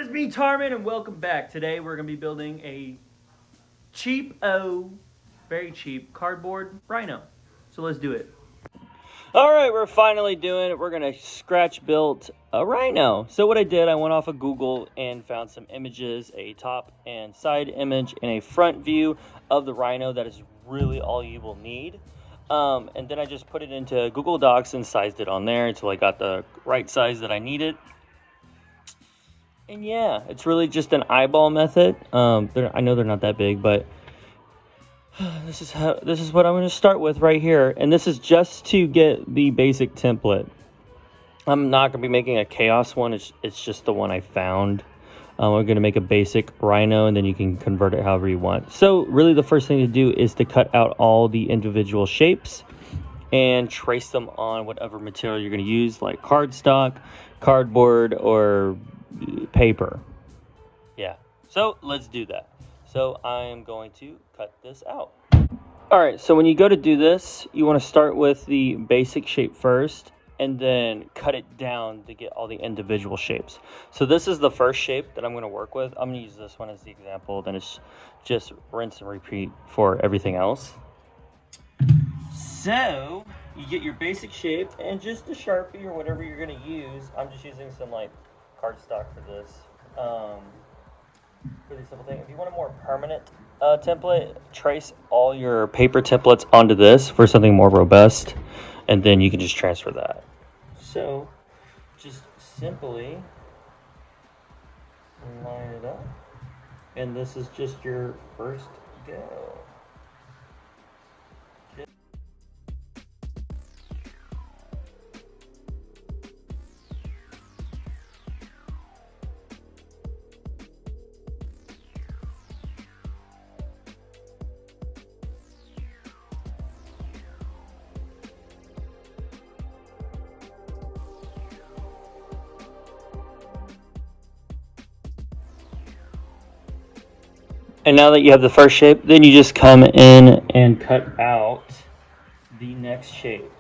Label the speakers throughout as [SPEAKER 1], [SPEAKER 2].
[SPEAKER 1] it's me, Tarman, and welcome back. Today we're going to be building a very cheap cardboard rhino. So let's do it. All right, we're finally doing it. We're going to scratch build a rhino. So what I did, I went off of Google and found some images, a top and side image and a front view of the rhino. That is really all you will need. And then I just put it into Google Docs and sized it on there until I got the right size that I needed. And yeah, it's really just an eyeball method. I know they're not that big, but this is what I'm going to start with right here. And this is just to get the basic template. I'm not going to be making a chaos one. It's just the one I found. We're going to make a basic rhino, and then you can convert it however you want. So really the first thing to do is to cut out all the individual shapes and trace them on whatever material you're going to use, like cardstock, cardboard, or paper. Yeah, so let's do that. So I'm going to cut this out. All right, so when you go to do this, you want to start with the basic shape first and then cut it down to get all the individual shapes. So this is the first shape that I'm going to work with. I'm going to use this one as the example, then it's just rinse and repeat for everything else. So you get your basic shape and just a Sharpie or whatever you're going to use. I'm just using some like cardstock for this. Really simple thing. If you want a more permanent template, trace all your paper templates onto this for something more robust, and then you can just transfer that. So just simply line it up, and this is just your first go. And now that you have the first shape, then you just come in and cut out the next shape.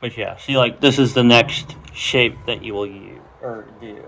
[SPEAKER 1] But yeah, see, like, this is the next shape that you will use or do.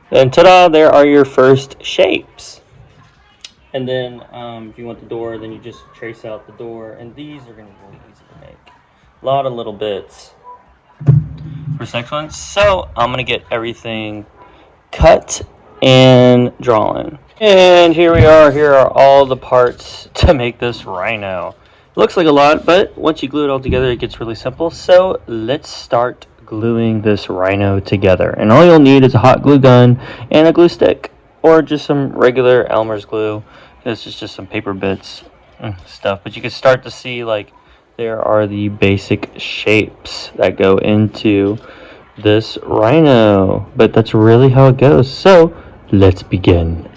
[SPEAKER 1] And ta-da, there are your first shapes. And then if you want the door, then you just trace out the door. And these are going to be really easy to make. A lot of little bits for this next one. So I'm going to get everything cut and drawn. And here we are. Here are all the parts to make this rhino. It looks like a lot, but once you glue it all together, it gets really simple. So let's start gluing this rhino together. And all you'll need is a hot glue gun and a glue stick, or just some regular Elmer's glue. This is just some paper bits and stuff. But you can start to see, like, there are the basic shapes that go into this rhino. But that's really how it goes. So let's begin.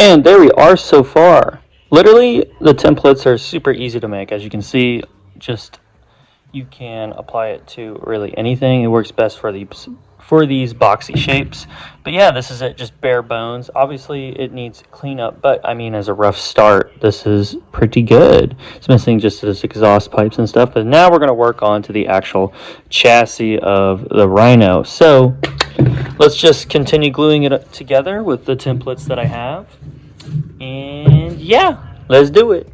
[SPEAKER 1] And there we are so far. Literally, the templates are super easy to make. As you can see, just you can apply it to really anything. It works best for these boxy shapes. But yeah, this is it, just bare bones. Obviously, it needs cleanup, but I mean, as a rough start, this is pretty good. It's missing just this exhaust pipes and stuff, but now we're going to work on to the actual chassis of the Rhino. So let's just continue gluing it together with the templates that I have. And yeah, let's do it.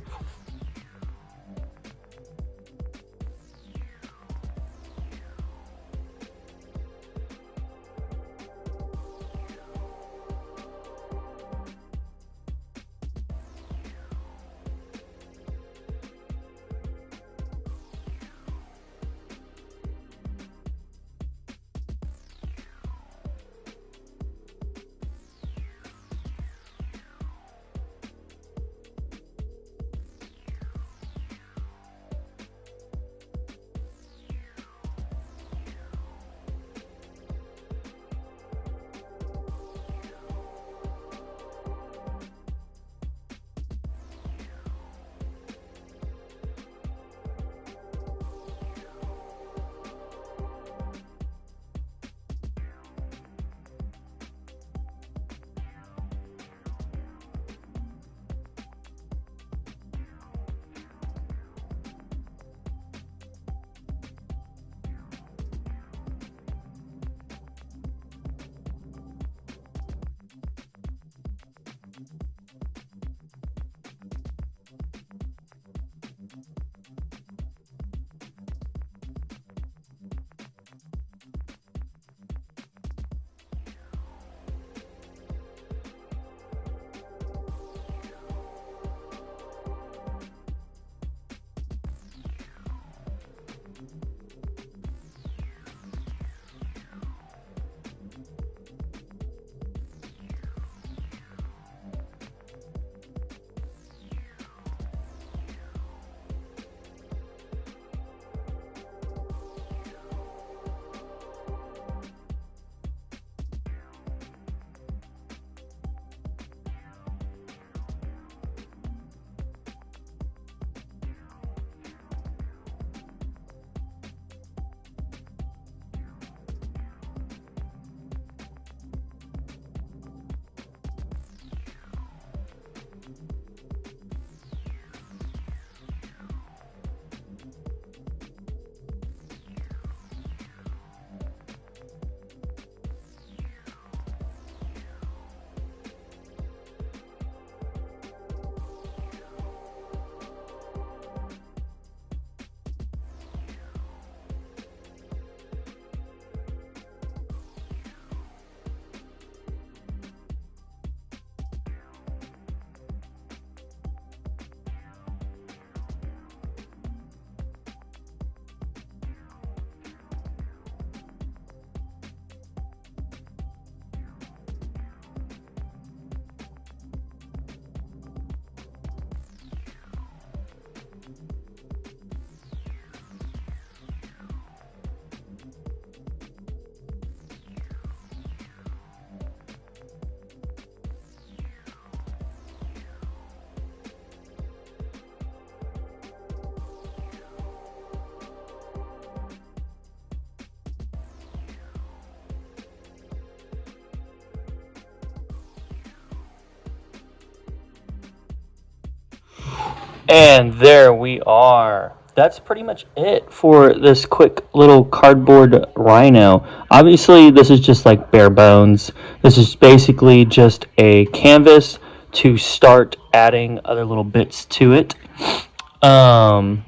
[SPEAKER 1] And there we are. That's pretty much it for this quick little cardboard Rhino. Obviously, this is just like bare bones. This is basically just a canvas to start adding other little bits to it.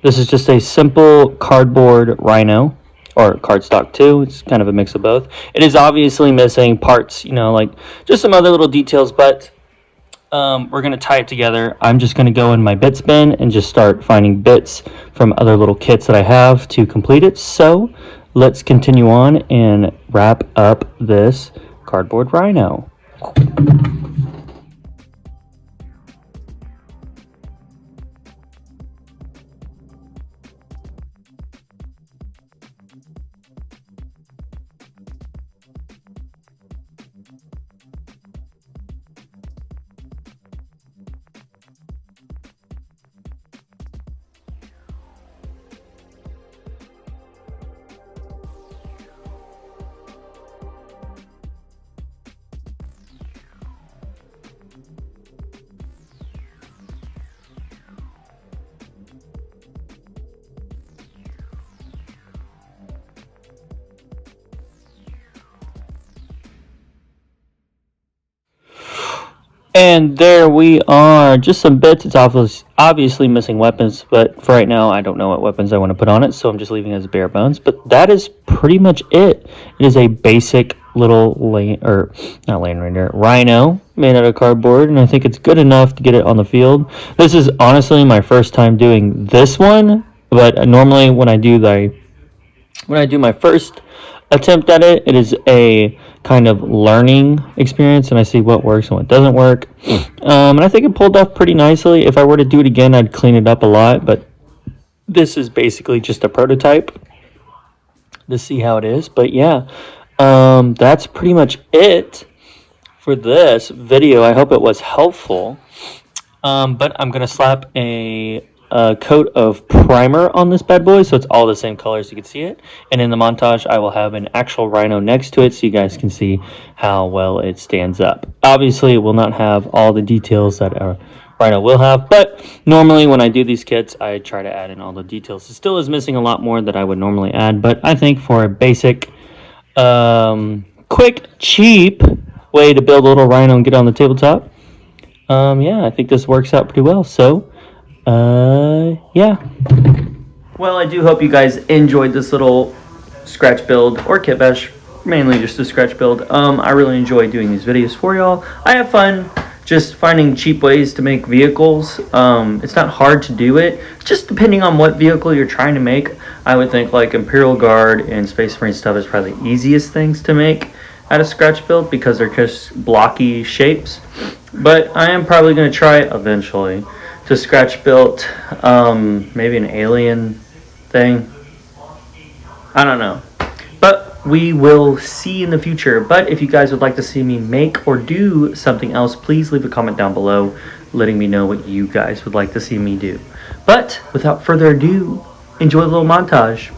[SPEAKER 1] This is just a simple cardboard Rhino, or cardstock too. It's kind of a mix of both. It is obviously missing parts, like just some other little details, but we're going to tie it together. I'm just going to go in my bits bin and just start finding bits from other little kits that I have to complete it. So let's continue on and wrap up this cardboard Rhino. And there we are, just some bits. It's obviously missing weapons, but for right now, I don't know what weapons I want to put on it, so I'm just leaving it as bare bones. But that is pretty much it. It is a basic little not land reindeer, rhino made out of cardboard, and I think it's good enough to get it on the field. This is honestly my first time doing this one, but normally when I do my first attempt at it, it is a kind of learning experience, and I see what works and what doesn't work. And I think it pulled off pretty nicely. If I were to do it again, I'd clean it up a lot, but this is basically just a prototype to see how it is. But yeah, that's pretty much it for this video. I hope it was helpful. But I'm gonna slap a coat of primer on this bad boy, so it's all the same color so you can see it. And in the montage, I will have an actual rhino next to it so you guys can see how well it stands up. Obviously, it will not have all the details that a rhino will have, but normally when I do these kits, I try to add in all the details. It still is missing a lot more that I would normally add, but I think for a basic, quick, cheap way to build a little rhino and get on the tabletop, yeah, I think this works out pretty well. So, yeah. Well, I do hope you guys enjoyed this little scratch build or kit bash, mainly just a scratch build. I really enjoy doing these videos for y'all. I have fun just finding cheap ways to make vehicles. It's not hard to do it, just depending on what vehicle you're trying to make. I would think like Imperial Guard and Space Marine stuff is probably the easiest things to make out of scratch build because they're just blocky shapes. But I am probably going to try eventually to scratch build maybe an alien thing. I don't know. But we will see in the future. But if you guys would like to see me make or do something else, please leave a comment down below letting me know what you guys would like to see me do. But without further ado, enjoy the little montage.